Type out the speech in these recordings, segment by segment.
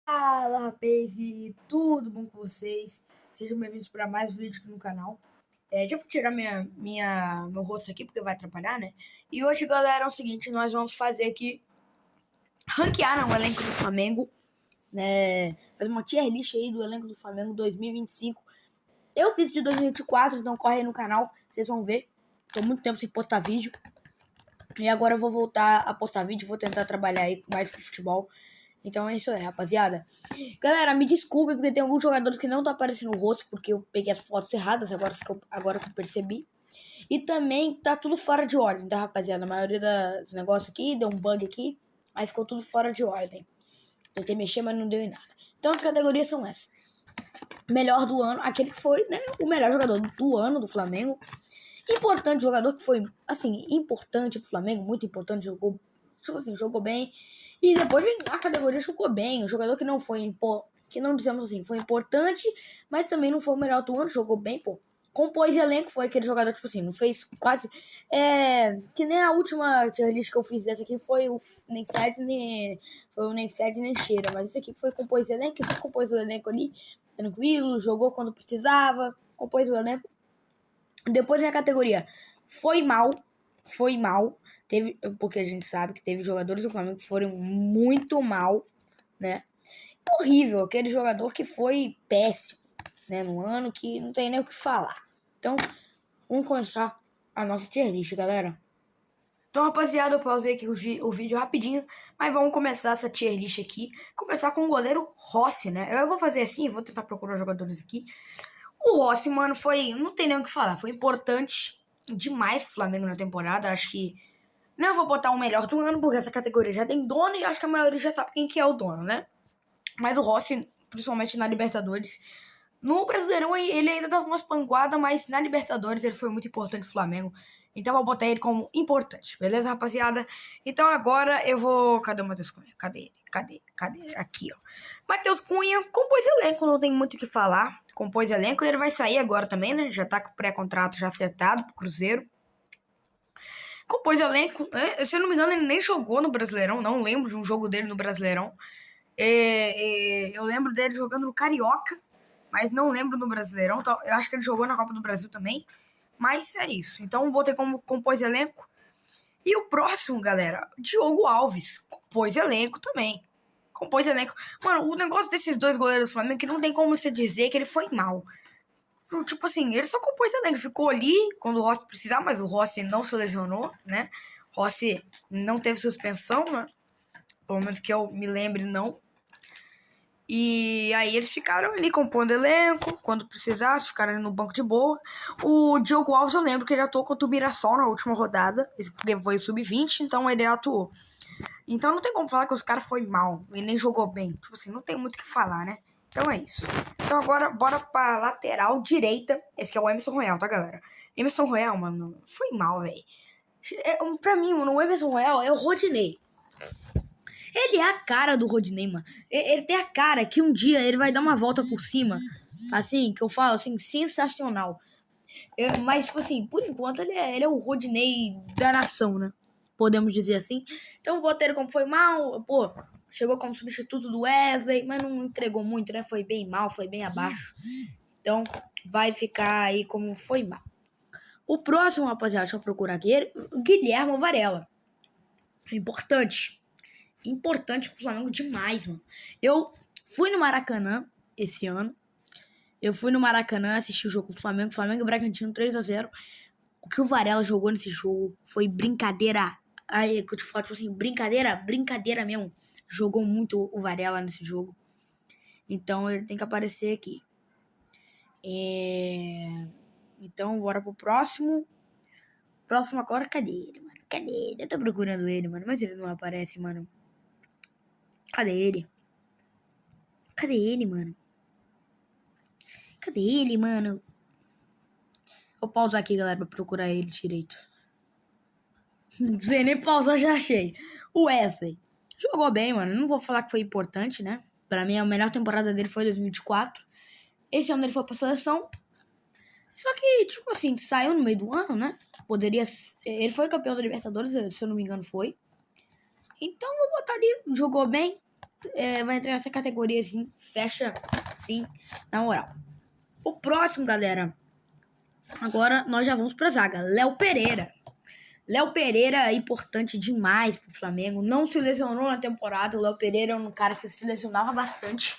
Fala, rapaz, e tudo bom com vocês? Sejam bem-vindos para mais um vídeo aqui no canal. Já vou tirar meu rosto aqui porque vai atrapalhar, né? E hoje, galera, é o seguinte, nós vamos fazer aqui ranquear o elenco do Flamengo, né? Fazer uma tier list aí do elenco do Flamengo 2025. Eu fiz de 2024, então corre aí no canal, vocês vão ver. Tô muito tempo sem postar vídeo. E agora eu vou voltar a postar vídeo, vou tentar trabalhar aí mais com futebol. Então é isso aí, rapaziada. Galera, me desculpe porque tem alguns jogadores que não tá aparecendo o rosto, porque eu peguei as fotos erradas, agora que eu percebi. E também tá tudo fora de ordem, tá, rapaziada? A maioria dos negócios aqui deu um bug aqui, aí ficou tudo fora de ordem. Tentei mexer, mas não deu em nada. Então as categorias são essas. Melhor do ano, aquele que foi, né, o melhor jogador do ano do Flamengo. Importante jogador que foi, assim, importante pro Flamengo, muito importante, jogou, tipo assim, jogou bem. E depois vem a categoria jogou bem, o jogador que não foi, que não dizemos assim, foi importante, mas também não foi o melhor do ano, jogou bem, pô. Compôs elenco, foi aquele jogador, tipo assim, não fez quase. Que nem a última tier list que eu fiz dessa aqui foi o nem sede, nem. Foi o nem fede, nem cheira. Mas isso aqui foi compôs elenco, só compôs o elenco ali, tranquilo, jogou quando precisava, compôs o elenco. Depois na categoria foi mal. Teve, porque a gente sabe que teve jogadores do Flamengo que foram muito mal, né? Horrível, aquele jogador que foi péssimo, né? No ano que não tem nem o que falar. Então, vamos começar a nossa tier list, galera. Então, rapaziada, eu pausei aqui o vídeo rapidinho, mas vamos começar essa tier list aqui. Começar com o goleiro Rossi, né? Eu vou fazer assim, vou tentar procurar jogadores aqui. O Rossi, mano, foi. Não tem nem o que falar. Foi importante demais pro Flamengo na temporada. Acho que. Não vou botar o melhor do ano, porque essa categoria já tem dono e acho que a maioria já sabe quem que é o dono, né? Mas o Rossi, principalmente na Libertadores. No Brasileirão ele ainda dava umas panguadas, mas na Libertadores ele foi muito importante pro Flamengo. Então eu vou botar ele como importante, beleza, rapaziada? Então agora eu vou. Cadê o Matheus Cunha? Cadê ele? Cadê? Aqui, ó. Matheus Cunha compôs elenco, não tem muito o que falar. Compôs elenco e ele vai sair agora também, né? Já tá com o pré-contrato já acertado pro Cruzeiro. Compôs elenco. Se eu não me engano, ele nem jogou no Brasileirão. Não lembro de um jogo dele no Brasileirão. Eu lembro dele jogando no Carioca, mas não lembro no Brasileirão. Eu acho que ele jogou na Copa do Brasil também. Mas é isso. Então botei como compôs elenco. E o próximo, galera, Diogo Alves. Compôs elenco também. Compôs elenco. Mano, o negócio desses dois goleiros do Flamengo é que não tem como você dizer que ele foi mal. Tipo assim, ele só compôs elenco. Ficou ali quando o Rossi precisava, mas o Rossi não se lesionou, né? Rossi não teve suspensão, né? Pelo menos que eu me lembre, não. E aí eles ficaram ali compondo elenco, quando precisasse, ficaram ali no banco de boa. O Diogo Alves, eu lembro que ele atuou contra o Mirassol na última rodada, porque foi sub-20, então ele atuou. Então não tem como falar que os caras foi mal, ele nem jogou bem. Tipo assim, não tem muito o que falar, né? Então é isso. Então agora, bora pra lateral direita. Esse aqui é o Emerson Royal, tá, galera? Emerson Royal, mano, foi mal, velho. Pra mim, mano, o Emerson Royal é o Rodinei. Ele é a cara do Rodinei, mano. Ele tem a cara que um dia ele vai dar uma volta por cima. Assim, que eu falo, assim, sensacional. Mas, tipo assim, por enquanto ele é o Rodinei da nação, né? Podemos dizer assim. Então, o Boteiro, como foi mal, pô, chegou como substituto do Wesley, mas não entregou muito, né? Foi bem mal, foi bem abaixo. Então, vai ficar aí como foi mal. O próximo, rapaziada, deixa eu procurar aqui, Guilherme Varela. Importante pro Flamengo demais, mano. Eu fui no Maracanã esse ano. Eu fui no Maracanã assistir o jogo do Flamengo. Flamengo e Bragantino 3-0. O que o Varela jogou nesse jogo foi brincadeira. Aí, que eu te falo, tipo assim, brincadeira mesmo. Jogou muito o Varela nesse jogo. Então ele tem que aparecer aqui. Então, bora pro próximo. Próximo agora, cadê ele, mano? Cadê ele? Eu tô procurando ele, mano. Mas ele não aparece, mano. Cadê ele? Cadê ele, mano? Cadê ele, mano? Vou pausar aqui, galera, pra procurar ele direito. Não sei nem pausar, já achei. O Wesley. Jogou bem, mano. Não vou falar que foi importante, né? Pra mim, a melhor temporada dele foi 2024. Esse ano ele foi pra seleção. Só que, tipo assim, saiu no meio do ano, né? Poderia... Ele foi campeão da Libertadores, se eu não me engano, foi. Então, vou botar ali. Jogou bem. vai entrar nessa categoria, assim, fecha, sim, na moral. O próximo, galera, agora nós já vamos pra zaga. Léo Pereira. Léo Pereira é importante demais pro Flamengo. Não se lesionou na temporada. O Léo Pereira é um cara que se lesionava bastante,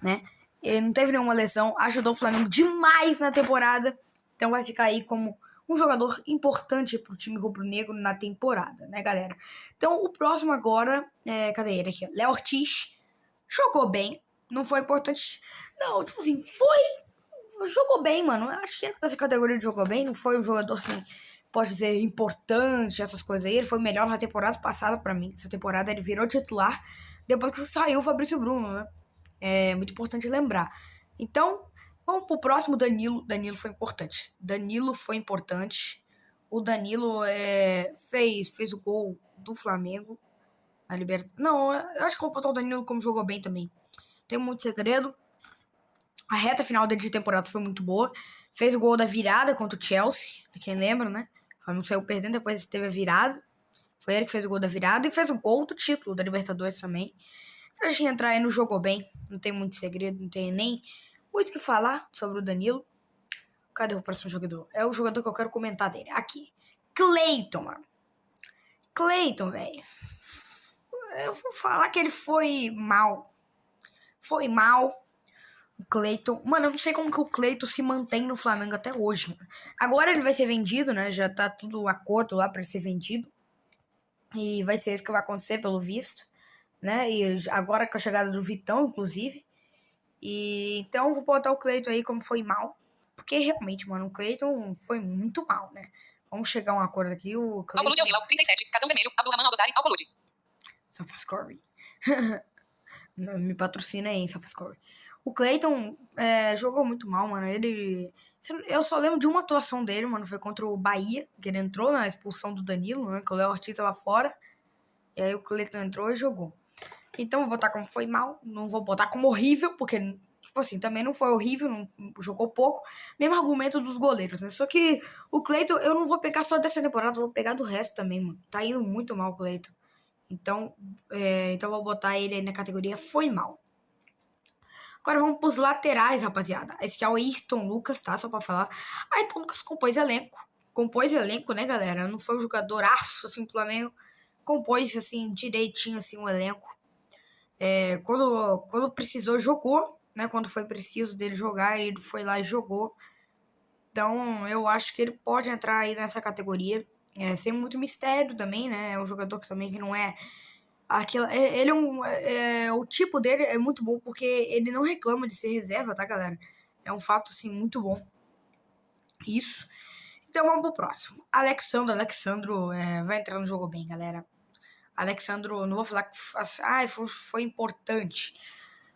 né? Ele não teve nenhuma lesão. Ajudou o Flamengo demais na temporada. Então vai ficar aí como um jogador importante pro time rubro-negro na temporada, né, galera? Então o próximo agora cadê ele aqui? Léo Ortiz. Jogou bem. Não foi importante. Não, tipo assim, jogou bem, mano. Acho que essa categoria de jogou bem. Não foi um jogador, assim, pode dizer, importante, essas coisas aí. Ele foi melhor na temporada passada pra mim. Essa temporada ele virou titular depois que saiu o Fabrício Bruno, né? É muito importante lembrar. Então, vamos pro próximo, Danilo. Danilo foi importante. O Danilo fez o gol do Flamengo na Libertadores. Não, eu acho que vou botar o Danilo como jogou bem também. Tem muito segredo. A reta final dele de temporada foi muito boa. Fez o gol da virada contra o Chelsea, pra quem lembra, né? O Flamengo saiu perdendo, depois teve a virada. Foi ele que fez o gol da virada e fez o gol do título da Libertadores também. Pra gente entrar aí no jogou bem, não tem muito segredo, não tem nem muito o que falar sobre o Danilo. Cadê o próximo jogador? É o jogador que eu quero comentar dele. Aqui. Cleiton, mano. Cleiton, velho. Eu vou falar que ele foi mal. Foi mal. O Cleiton. Mano, eu não sei como que o Cleiton se mantém no Flamengo até hoje, mano. Agora ele vai ser vendido, né? Já tá tudo acordo lá pra ele ser vendido. E vai ser isso que vai acontecer, pelo visto. Né? E agora com a chegada do Vitão, inclusive. E então eu vou botar o Cleiton aí como foi mal. Porque realmente, mano, o Cleiton foi muito mal, né? Vamos chegar a um acordo aqui. O Cleiton. Alcolude Al-Hilal, 37, cartão vermelho, Abdulrahman Albuzari, Alcolude. SofaScore. Me patrocina aí, SofaScore. O Cleiton jogou muito mal, mano. Eu só lembro de uma atuação dele, mano. Foi contra o Bahia, que ele entrou na expulsão do Danilo, né? Que o Léo Ortiz tava fora. E aí o Cleiton entrou e jogou. Então vou botar como foi mal. Não vou botar como horrível, porque, tipo assim, também não foi horrível, não jogou pouco. Mesmo argumento dos goleiros, né? Só que o Cleiton, eu não vou pegar só dessa temporada, eu vou pegar do resto também, mano. Tá indo muito mal o Cleiton. Então vou botar ele aí na categoria foi mal. Agora vamos pros laterais, rapaziada. Esse aqui é o Ayrton Lucas, tá? Só pra falar. Ayrton Lucas compôs elenco. Compôs elenco, né, galera? Não foi um jogadoraço, assim, pro Flamengo. Compôs, assim, direitinho, assim, o elenco. Quando precisou, jogou, né? Quando foi preciso dele jogar, ele foi lá e jogou. Então, eu acho que ele pode entrar aí nessa categoria. Sem muito mistério também, né? É um jogador que também que não é ele o tipo dele é muito bom porque ele não reclama de ser reserva, tá, galera? É um fato, assim, muito bom. Isso. Então vamos pro próximo. Alexandro vai entrar no jogo bem, galera. Alexandro, não vou falar que foi importante.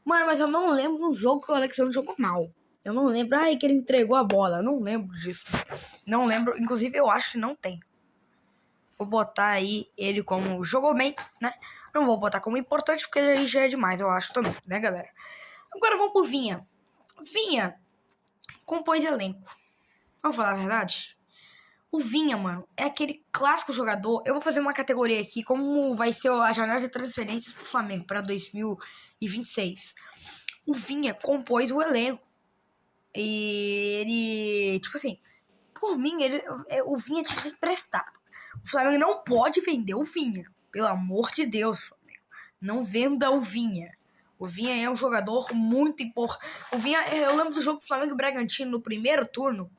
Mano, mas eu não lembro um jogo que o Alexandro jogou mal. Eu não lembro, que ele entregou a bola. Eu não lembro disso. Não lembro, inclusive eu acho que não tem. Vou botar aí ele como jogou bem, né? Não vou botar como importante, porque aí já é demais, eu acho também, né, galera? Agora vamos pro Vinha. Vinha compôs elenco. Vamos falar a verdade? O Vinha, mano, é aquele clássico jogador. Eu vou fazer uma categoria aqui, como vai ser a janela de transferências do Flamengo para 2026. O Vinha compôs o elenco. E ele, tipo assim, por mim, o Vinha tinha que ser emprestado. O Flamengo não pode vender o Vinha. Pelo amor de Deus, Flamengo. Não venda o Vinha. O Vinha é um jogador muito importante. O Vinha, eu lembro do jogo do Flamengo e Bragantino no primeiro turno.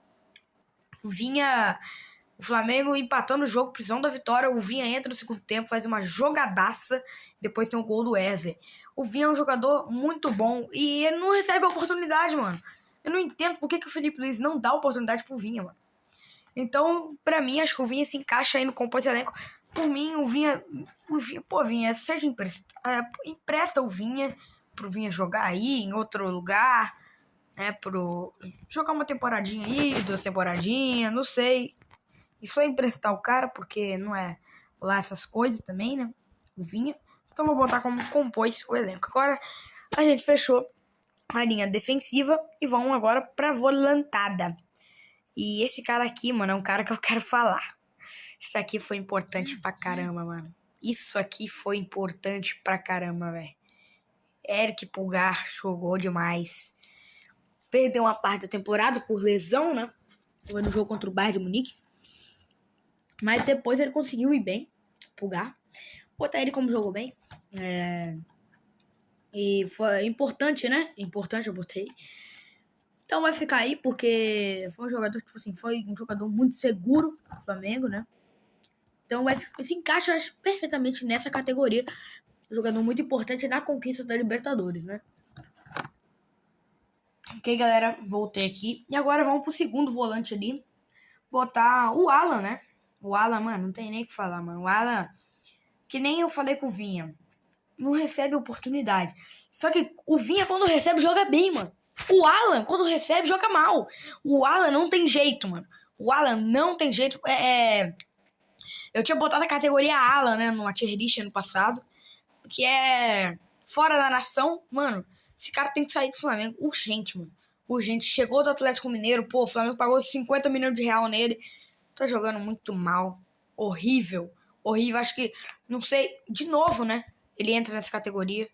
O Flamengo empatando o jogo, prisão da vitória. O Vinha entra no segundo tempo, faz uma jogadaça. Depois tem o gol do Wesley. O Vinha é um jogador muito bom e ele não recebe a oportunidade, mano. Eu não entendo por que o Felipe Luiz não dá oportunidade pro Vinha, mano. Então, pra mim, acho que o Vinha se encaixa aí no compôs elenco. Por mim, o Vinha, Vinha, seja empresta o Vinha pro Vinha jogar aí em outro lugar, né, jogar uma temporadinha aí, 2 temporadinhas, não sei. E só emprestar o cara, porque não é lá essas coisas também, né, o Vinha. Então, vou botar como compôs o elenco. Agora, a gente fechou a linha defensiva e vamos agora pra volantada. E esse cara aqui, mano, é um cara que eu quero falar. Isso aqui foi importante pra caramba, mano. Isso aqui foi importante pra caramba, velho. Eric Pulgar jogou demais. Perdeu uma parte da temporada por lesão, né? Foi no jogo contra o Bayern de Munique. Mas depois ele conseguiu ir bem, Pulgar. Botar ele como jogou bem. E foi importante, né? Importante, eu botei. Então vai ficar aí, porque foi um jogador, tipo assim, foi um jogador muito seguro do Flamengo, né? Então se encaixa perfeitamente nessa categoria. Um jogador muito importante na conquista da Libertadores, né? Ok, galera, voltei aqui. E agora vamos pro segundo volante ali. Botar o Alan, né? O Alan, mano, não tem nem o que falar, mano. O Alan, que nem eu falei com o Vinha, não recebe oportunidade. Só que o Vinha, quando recebe, joga bem, mano. O Alan, quando recebe, joga mal. O Alan não tem jeito, mano. O Alan não tem jeito. Eu tinha botado a categoria Alan, né, numa tier list ano passado, que é fora da nação. Mano, esse cara tem que sair do Flamengo urgente, mano. Urgente. Chegou do Atlético Mineiro, pô, o Flamengo pagou 50 milhões de reais nele. Tá jogando muito mal. Horrível. Horrível. Acho que, não sei, de novo, né? Ele entra nessa categoria.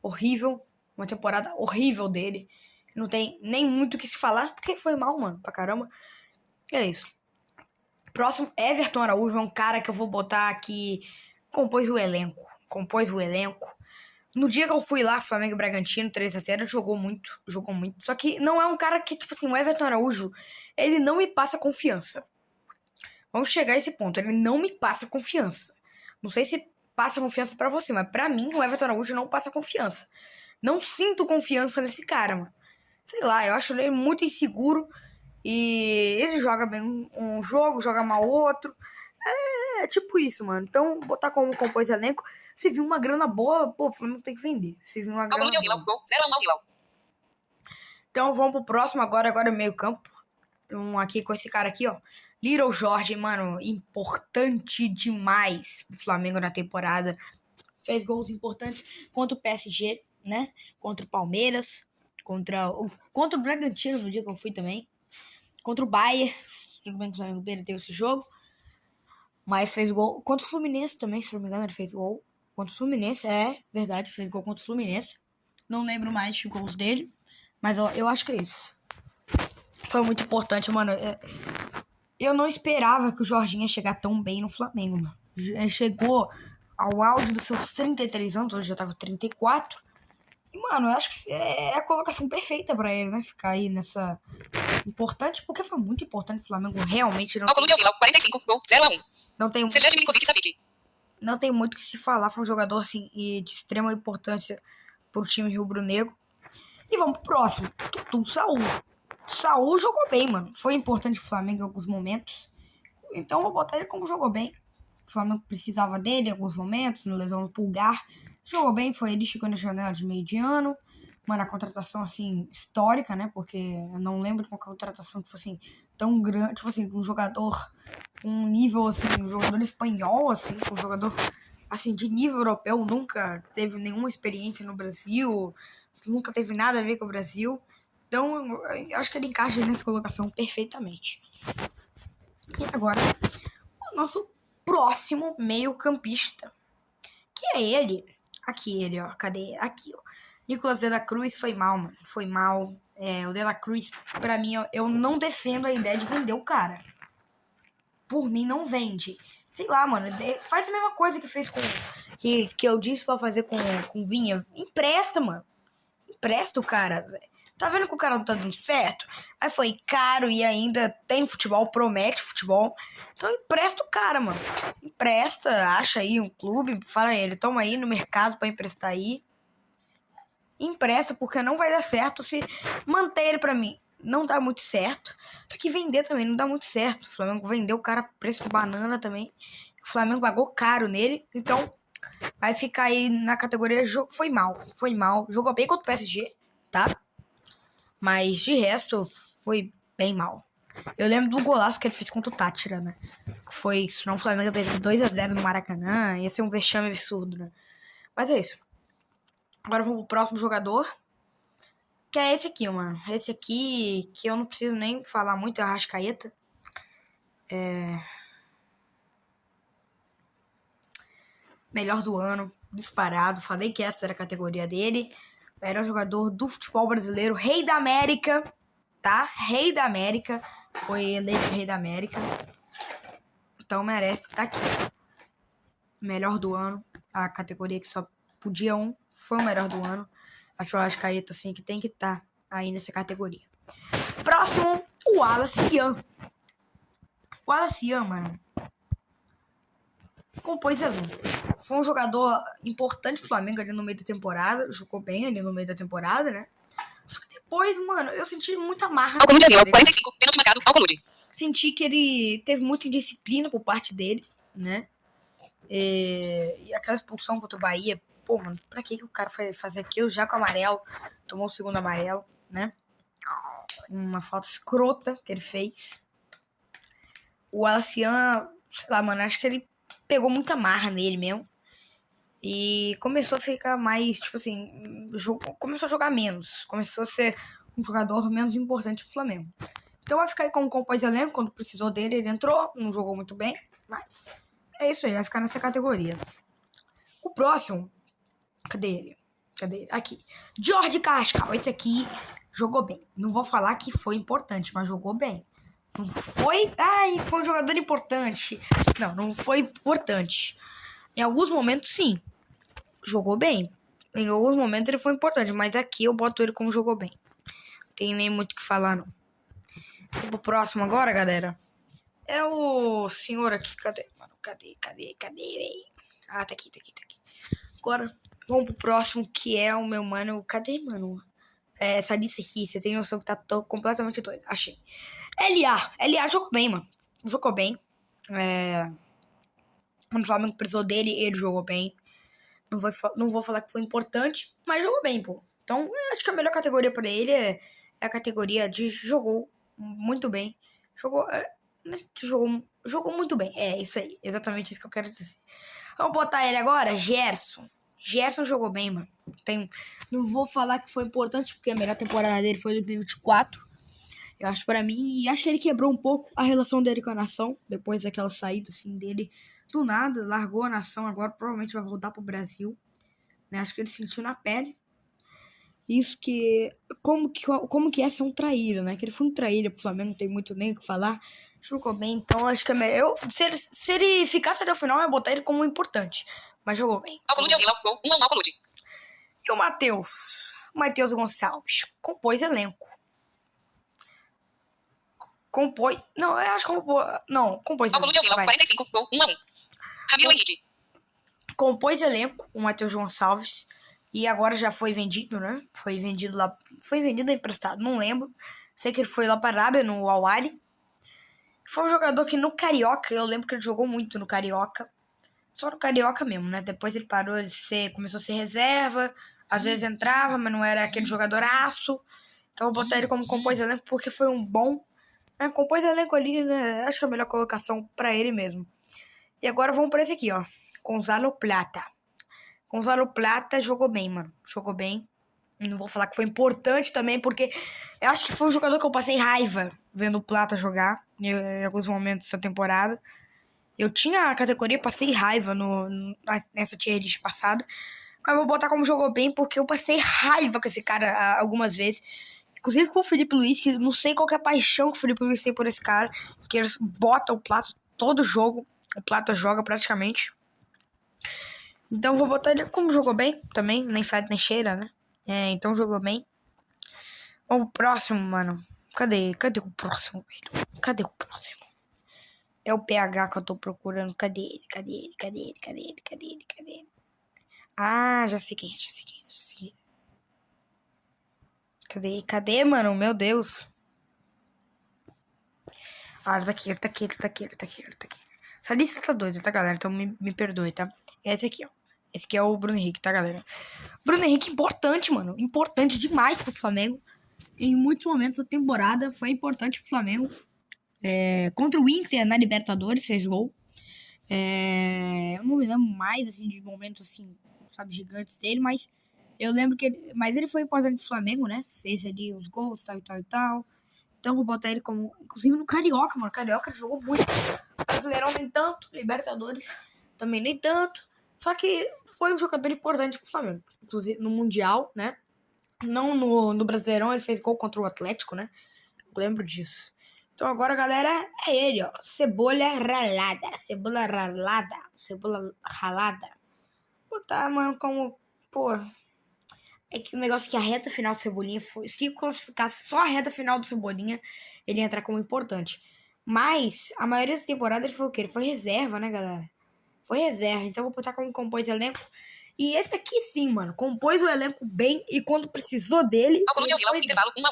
Horrível. Uma temporada horrível dele. Não tem nem muito o que se falar, porque foi mal, mano, pra caramba. E é isso. Próximo, Everton Araújo é um cara que eu vou botar aqui. Compôs o elenco. No dia que eu fui lá, Flamengo e Bragantino, 3-0, jogou muito. Só que não é um cara que, tipo assim, o Everton Araújo, ele não me passa confiança. Vamos chegar a esse ponto. Ele não me passa confiança. Não sei se passa confiança pra você, mas pra mim, o Everton Araújo não passa confiança. Não sinto confiança nesse cara, mano. Sei lá, eu acho ele muito inseguro. E ele joga bem um jogo, joga mal outro. É tipo isso, mano. Então, botar como compôs elenco. Se vir uma grana boa, pô, o Flamengo tem que vender. Se vir uma grana boa. Gol 0 ao Hilal. Então, vamos pro próximo agora é meio campo. Aqui com esse cara aqui, ó. Little Jorge, mano, importante demais pro Flamengo na temporada. Fez gols importantes contra o PSG, né? Contra o Palmeiras, contra o Bragantino no dia que eu fui também. Contra o Bayern, tudo bem que o Flamengo perdeu esse jogo. Mas fez gol contra o Fluminense também, se não me engano, ele fez gol. Contra o Fluminense, é verdade, fez gol contra o Fluminense. Não lembro mais de gols dele, mas eu acho que é isso. Foi muito importante, mano. Eu não esperava que o Jorginho ia chegar tão bem no Flamengo, mano. Ele chegou ao auge dos seus 33 anos, hoje já tá com 34. E, mano, eu acho que é a colocação perfeita pra ele, né? Ficar aí nessa... Importante, porque foi muito importante o Flamengo realmente não... Cálculo de Hilal, 45, gol 0 a 1. Não tem... Sergej Milinkovic Savic. Não tem muito o que se falar. Foi um jogador, assim, de extrema importância pro time rubro-negro. E vamos pro próximo. Tutu Saul. Saul jogou bem, mano. Foi importante pro Flamengo em alguns momentos. Então eu vou botar ele como jogou bem. O Flamengo precisava dele em alguns momentos, na lesão do Pulgar. Jogou bem, foi ele, chegou na janela de meio de ano. Mano, a contratação, assim, histórica, né? Porque eu não lembro de uma contratação, tipo assim, tão grande. Tipo assim, um jogador, um nível, assim, um jogador espanhol, assim, um jogador, assim, de nível europeu. Nunca teve nenhuma experiência no Brasil. Nunca teve nada a ver com o Brasil. Então, eu acho que ele encaixa nessa colocação perfeitamente. E agora, o nosso próximo meio-campista. Que é ele. Aqui ele, ó. Cadê? Aqui, ó. Nicolas de la Cruz foi mal, mano. Foi mal. O de la Cruz, pra mim, eu não defendo a ideia de vender o cara. Por mim, não vende. Sei lá, mano. Faz a mesma coisa que fez com... Que eu disse pra fazer com o Vinha. Empresta, mano. Empresta o cara, velho. Tá vendo que o cara não tá dando certo? Aí foi caro e ainda tem futebol, promete futebol. Então empresta o cara, mano. Empresta, acha aí um clube, fala a ele, toma aí no mercado pra emprestar aí. Empresta, porque não vai dar certo se manter ele pra mim. Não dá muito certo. Só que vender também não dá muito certo. O Flamengo vendeu o cara a preço de banana também. O Flamengo pagou caro nele. Então vai ficar aí na categoria foi mal. Jogou bem contra o PSG, tá? Mas de resto, foi bem mal. Eu lembro do golaço que ele fez contra o Tátira, né? Que foi, senão o Flamengo fez 2-0 no Maracanã. Ia ser um vexame absurdo, né? Mas é isso. Agora vamos pro próximo jogador. Que é esse aqui, mano. Esse aqui, que eu não preciso nem falar muito, é o Arrascaeta. Melhor do ano, disparado. Falei que essa era a categoria dele. melhor jogador do futebol brasileiro, rei da América, tá? Rei da América, foi eleito rei da América. Então merece estar aqui. Melhor do ano, a categoria que só podia um, foi o melhor do ano. Acho o Arrascaeta, assim, que tem que estar aí nessa categoria. Próximo, o Wallace Ian. O Wallace Ian, mano, compôs elenco. Foi um jogador importante do Flamengo ali no meio da temporada. Jogou bem ali no meio da temporada, né? Só que depois, mano, eu senti muita marra. Alcolude Ariel, 45, pênalti marcado, Alcolude. Senti que ele teve muita indisciplina por parte dele, né? E aquela expulsão contra o Bahia, pô, mano, pra que o cara foi fazer aquilo já com o amarelo? Tomou o segundo amarelo, né? Uma falta escrota que ele fez. O Alacian, sei lá, mano, acho que ele pegou muita marra nele mesmo. E começou a ficar mais, tipo assim, começou a jogar menos. Começou a ser um jogador menos importante pro Flamengo. Então vai ficar aí como compôs elenco, quando precisou dele, ele entrou, não jogou muito bem, mas é isso aí, vai ficar nessa categoria. O próximo, cadê ele? Aqui. Jorge Carrascal, esse aqui jogou bem. Não vou falar que foi importante, mas jogou bem. Não foi, foi um jogador importante. Não foi importante. Em alguns momentos, sim, jogou bem. Em alguns momentos ele foi importante, mas aqui eu boto ele como jogou bem. Não tem nem muito o que falar, não. Vamos pro próximo agora, galera. É o senhor aqui. Cadê, mano? Cadê, véi? Ah, tá aqui. Agora, vamos pro próximo, que é o meu mano. Cadê, mano? Essa lista aqui, você tem noção que tá completamente doido. Achei. LA jogou bem, mano. Jogou bem. Quando o Flamengo precisou dele, ele jogou bem. Não vou falar que foi importante, mas jogou bem, pô. Então, eu acho que a melhor categoria pra ele é a categoria de jogou muito bem. Jogou muito bem. É isso aí, exatamente isso que eu quero dizer. Vamos botar ele agora, Gerson. Gerson jogou bem, mano. Não vou falar que foi importante, porque a melhor temporada dele foi em 2024. Eu acho pra mim, e acho que ele quebrou um pouco a relação dele com a nação, depois daquela saída, assim, dele. Do nada, largou a nação, agora provavelmente vai voltar pro Brasil. Né? Acho que ele sentiu na pele. Isso que... Como que é ser um traíra, né? Que ele foi um traíra pro Flamengo, não tem muito nem o que falar. Jogou bem, então acho que é melhor. Se ele ficasse até o final, eu ia botar ele como importante. Mas jogou bem. Alcolude Ariel, gol, 1-1, Alcolude. E o Matheus? O Matheus Gonçalves compôs elenco. Compôs... Não, eu acho que compôs... Não, compôs elenco. Alcolude Ariel, 45, gol, 1-1. Ramiro Henrique. Compôs elenco, o Matheus Gonçalves. E agora já foi vendido, né? Foi vendido lá. Foi vendido ou emprestado, não lembro. Sei que ele foi lá para a Arábia, no Al Ahly. Foi um jogador que no Carioca, eu lembro que ele jogou muito no Carioca. Só no Carioca mesmo, né? Depois ele parou de começou a ser reserva. Às vezes entrava, mas não era aquele jogadoraço. Então eu vou botar ele como compôs elenco porque foi um bom. Compôs elenco ali, né? Acho que é a melhor colocação para ele mesmo. E agora vamos para esse aqui, ó. Gonzalo Plata. Gonzalo Plata jogou bem, mano. Jogou bem. Não vou falar que foi importante também, porque eu acho que foi um jogador que eu passei raiva vendo o Plata jogar em alguns momentos da temporada. Eu tinha a categoria, passei raiva nessa tier list passada. Mas vou botar como jogou bem, porque eu passei raiva com esse cara algumas vezes. Inclusive com o Felipe Luiz, que não sei qual que é a paixão que o Felipe Luiz tem por esse cara. Que eles botam o Plata todo jogo. O Plata joga praticamente. Então vou botar ele como jogou bem também. Nem fede nem cheira, né? Então jogou bem. Vamos pro próximo, mano. Cadê o próximo, velho? Cadê o próximo? É o PH que eu tô procurando. Cadê ele? Ah, já sei quem é. Cadê, mano? Meu Deus. Ah, tá aqui. Essa lista tá doida, tá, galera? Então me perdoe, tá? Esse aqui, ó. Esse aqui é o Bruno Henrique, tá, galera? Bruno Henrique importante, mano. Importante demais pro Flamengo. Em muitos momentos da temporada foi importante pro Flamengo. Contra o Inter na Libertadores, fez gol. Eu não me lembro mais, assim, de momentos, assim, sabe, gigantes dele, mas eu lembro que ele foi importante pro Flamengo, né? Fez ali os gols, tal. Então vou botar ele como... Inclusive no Carioca, mano. Carioca ele jogou muito. Brasileirão nem tanto. Libertadores também nem tanto. Só que foi um jogador importante pro Flamengo. Inclusive no Mundial, né? Não no Brasileirão, ele fez gol contra o Atlético, né? Eu lembro disso. Então agora, galera, é ele, ó. Cebola ralada. Cebola ralada. Cebola ralada. Botar, mano, como... Pô... É que o negócio que a reta final do Cebolinha foi... Se classificasse só a reta final do Cebolinha, ele ia entrar como importante. Mas, a maioria da temporada ele foi o quê? Ele foi reserva, né, galera? Foi reserva. Então, eu vou botar como compôs elenco. E esse aqui, sim, mano. Compôs o elenco bem. E quando precisou dele... Alcolud ao Vila, intervalo 1-1.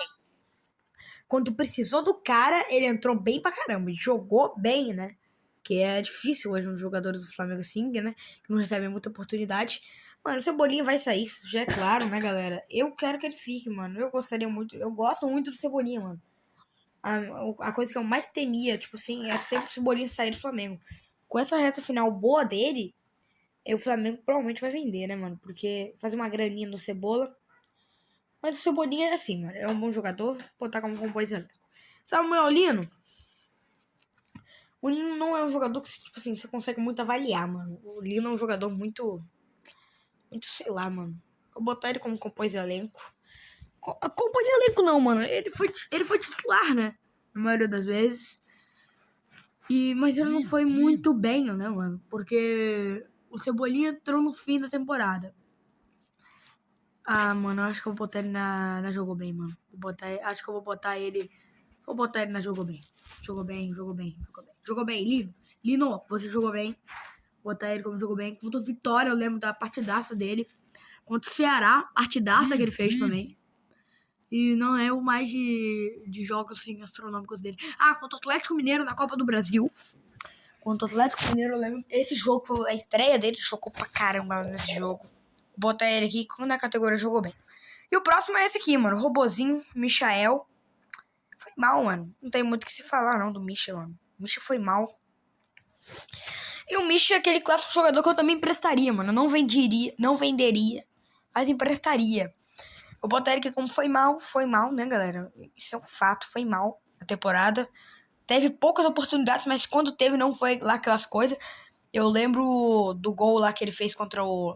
Quando precisou do cara, ele entrou bem pra caramba. Ele jogou bem, né? Que é difícil hoje um jogador do Flamengo assim, né? Que não recebe muita oportunidade. Mano, o Cebolinha vai sair, isso já é claro, né, galera? Eu quero que ele fique, mano. Eu gostaria muito. Eu gosto muito do Cebolinha, mano. A coisa que eu mais temia, tipo assim, é sempre o Cebolinha sair do Flamengo. Com essa reta final boa dele, o Flamengo provavelmente vai vender, né, mano? Porque fazer uma graninha no Cebola. Mas o Cebolinha é assim, mano. É um bom jogador, botar como composição. Samuel Lino. O Lino não é um jogador que, tipo assim, você consegue muito avaliar, mano. O Lino é um jogador muito, sei lá, mano. Eu botar ele como compôs elenco. Compôs elenco não, mano. Ele foi titular, né? Na maioria das vezes. Mas ele não foi muito bem, né, mano? Porque o Cebolinha entrou no fim da temporada. Ah, mano, eu acho que eu vou botar ele na Jogou Bem, mano. Acho que eu vou botar ele... Vou botar ele na Jogou Bem. Jogou bem. Jogou bem, Lino. Lino, você jogou bem. Vou botar ele como jogou bem. Contra o Vitória, eu lembro da partidaça dele. Contra o Ceará, partidaça que ele fez também. E não é o mais de jogos, assim, astronômicos dele. Ah, contra o Atlético Mineiro na Copa do Brasil. Contra o Atlético Mineiro, eu lembro. Esse jogo foi a estreia dele. Chocou pra caramba nesse jogo. Vou botar ele aqui na categoria jogou bem. E o próximo é esse aqui, mano. Robozinho, Michael. Foi mal, mano. Não tem muito o que se falar, não, do Misha, mano. O Misha foi mal. E o Misha é aquele clássico jogador que eu também emprestaria, mano. Eu não venderia, mas emprestaria. Vou botar ele aqui como foi mal, né, galera? Isso é um fato, foi mal a temporada. Teve poucas oportunidades, mas quando teve não foi lá aquelas coisas. Eu lembro do gol lá que ele fez contra o...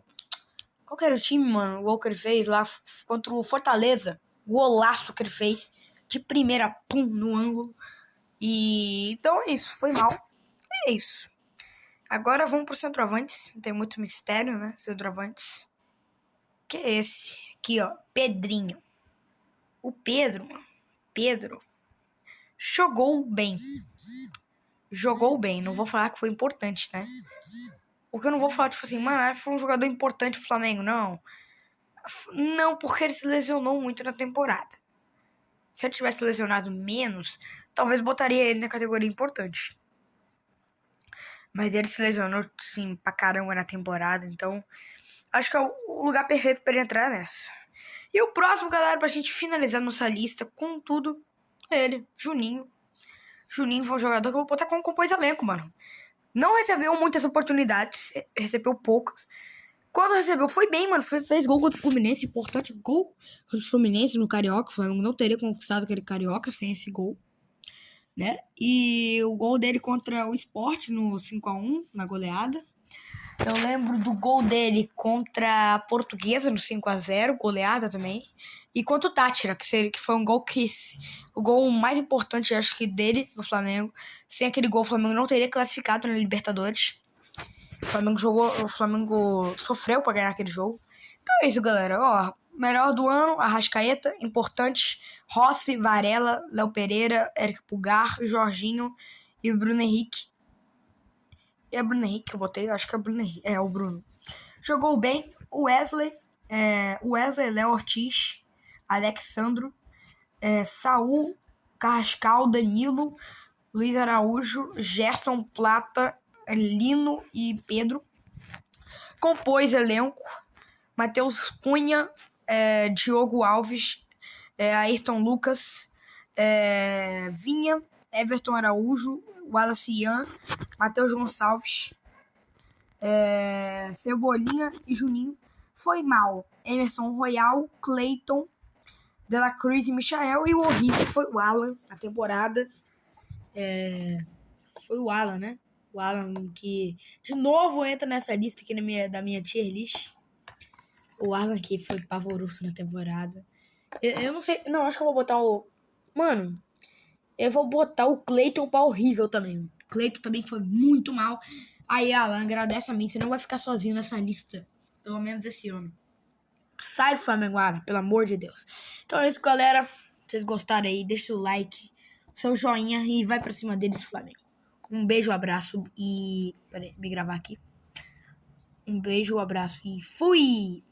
Qual que era o time, mano? O gol que ele fez lá contra o Fortaleza. Golaço que ele fez. De primeira, pum, no ângulo. E então é isso, foi mal. É isso. Agora vamos pro centroavantes. Não tem muito mistério, né? Centroavantes. Que é esse? Aqui, ó. Pedrinho. O Pedro, mano. Pedro. Jogou bem. Jogou bem. Não vou falar que foi importante, né? Porque eu não vou falar, tipo assim, mano, foi um jogador importante pro Flamengo, não. Não, porque ele se lesionou muito na temporada. Se ele tivesse lesionado menos, talvez botaria ele na categoria importante. Mas ele se lesionou, sim, pra caramba na temporada. Então, acho que é o lugar perfeito pra ele entrar nessa. E o próximo, galera, pra gente finalizar nossa lista com tudo, é ele, Juninho. Juninho foi um jogador que eu vou botar como compôs elenco, mano. Não recebeu muitas oportunidades, recebeu poucas. Quando recebeu, foi bem, mano. Fez gol contra o Fluminense, importante gol contra o Fluminense no Carioca. O Flamengo não teria conquistado aquele Carioca sem esse gol, né? E o gol dele contra o Sport no 5-1, na goleada. Eu lembro do gol dele contra a Portuguesa no 5-0, goleada também. E contra o Tátira, que foi um gol que... O gol mais importante, acho que, dele no Flamengo. Sem aquele gol, o Flamengo não teria classificado na Libertadores. O Flamengo sofreu pra ganhar aquele jogo. Então é isso, galera. Ó, melhor do ano, Arrascaeta, importante. Rossi, Varela, Léo Pereira, Eric Pulgar, Jorginho e o Bruno Henrique. É o Bruno Henrique que eu botei? Acho que é o Bruno Henrique. É, o Bruno. Jogou bem. O Wesley, Léo Ortiz, Alexandro, Saul, Carrascal, Danilo, Luiz Araújo, Gerson Plata, Lino e Pedro. Compôs elenco. Matheus Cunha, Diogo Alves, Ayrton Lucas, Vinha, Everton Araújo, Wallace Ian, Matheus Gonçalves, Cebolinha e Juninho. Foi mal. Emerson Royal, Cleiton, De La Cruz e Michael. E o horrível foi o Alan na temporada. Foi o Alan, né? O Alan que de novo entra nessa lista aqui da minha tier list. O Alan que foi pavoroso na temporada. Eu não sei. Não, acho que eu vou botar o. Mano, eu vou botar o Cleiton pra horrível também. O Cleiton também foi muito mal. Aí, Alan, agradece a mim. Você não vai ficar sozinho nessa lista. Pelo menos esse ano. Sai do Flamenguara, pelo amor de Deus. Então é isso, galera. Se vocês gostaram aí, deixa o like, seu joinha e vai pra cima deles, Flamengo. Um beijo, abraço e... Peraí, me gravar aqui. Um beijo, abraço e fui!